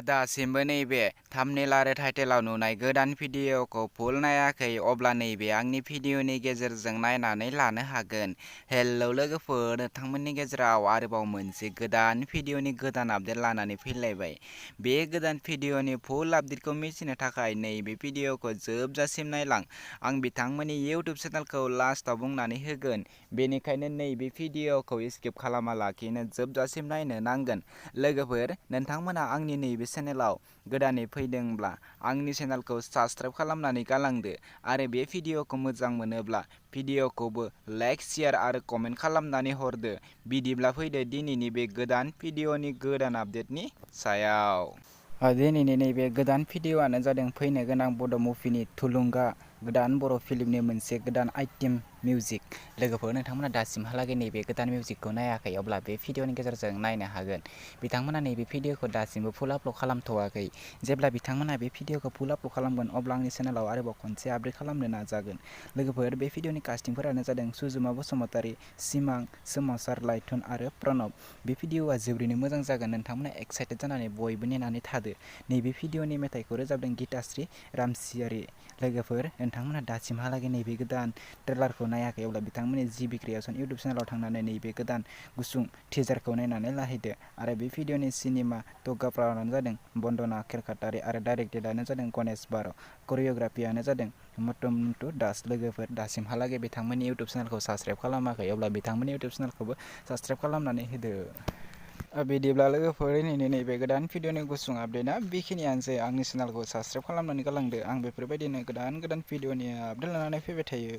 दासिमबो नैबे थाम्बनेल आरो टाइटेलाव नुनाय गोदान भिडिअखौ फुल नायाखै अब्ला नैबे आंनि भिडिअनि गेजेरजों नायनानै लानो हागोन। हेलौ लोगोफोर, नोंथांमोननि गेजेराव आरोबाव मोनसे गोदान भिडिअनि गोदान आपडेट लानानै फैलायबाय। बे गोदान भिडिअनि फुल आपडेटखौ मिथिनो थाखाय नैबे भिडिअखौ जोबजासिम नायलां। आं बिथांमोननि इउटुब चेनेलखौ लास्टआव बुंनानै होगोन, बेनिखायनो नैबे भिडिअखौ स्किप खालामालाखिनो जोबजासिम नायनो नांगोन। लोगोफोर, नोंथांमोना आंनि नैबे चेनेलाव गोदानै फैदोंब्ला आंनि चेनेलखौ साबस्क्राइब खालामनानै गालांदो आरो बे भिडिअखौ मोजां मोनोब्ला भिडिअखौबो लाइक, शेयार आरो कमेन्ट खालामनानै हरदो। बिदिब्ला फैदो दिनैनि बे गोदान भिडिअनि गोदान आपडेटनि सायाव। दिनैनि नैबे गोदान भिडिअआनो जादों फैनो गोनां बड' मुभिनि थुलुंगा गोदान बर' फिल्मनि मोनसे गोदान आइटेम मिउजिक। लोगोफोर, नोंथांमोना दासिमहालागै नैबे गोदान मिउजिकखौ नायाखै अब्ला बे भिडिअनि गेजेरजों नायनो हागोन। बिथांमोना नैबे भिडिअखौ दासिमबो फुल आपल'ड खालामथ'वाखै। जेब्ला बिथांमोना बे भिडिअखौ फुल आपल'ड खालामगोन अब्ला आंनि चेनेलाव आरोबाव खनसे आपडेट खालामनो नाजागोन। लोगोफोर, बे भिडिअनि कास्टिंफोरानो जादों सुजुमा बसुमतारी, सिमां, सोमावसार लाइथुन आरो प्रणब। बे भिडिअआ जोबोरैनो मोजां जागोन। नोंथांमोना एक्साइटेड जानानै बयबो नेनानै थादो। नैबे भिडिअनि मेथाइखौ रोजाबदों गीताश्री रामसियारि। लोगोफोर, नोंथांमोना दासिमहालागै नैबे गोदान ट्रेलारखौ नायाखै अब्ला बिथांमोननि जिबि क्रिएशन इउटुब चेनेलाव थांनानै नैबे गोदान गुसुं टिजारखौ नायनानै लाहैदो आरो बे भिडिअनि सिनेमाट'ग्राफारानो जादों बन्दना केरकाटारि आरो डाइरेक्टेडआनो जादों गणेश बार'। करिय'ग्राफियानो जादों मटुमटु दास। लोगोफोर, दासिमहालागै बिथांमोननि इउटुब चेनेलखौ साबस्क्राइब खालामाखै अब्ला बिथांमोननि इउटुब चेनेलखौबो साबस्क्राइब खालामनानै होदो। बिदिब्ला लोगोफोर, दिनैनि नैबे गोदान भिडिअनि गुसुं आपडेटआ बेखिनियानोसै। आंनि चेनेलखौ साबस्क्राइब खालामनानै गालांदो। आं बेफोरबायदिनो गोदान भिडिअनि आपडेट लानानै फैबाय थायो।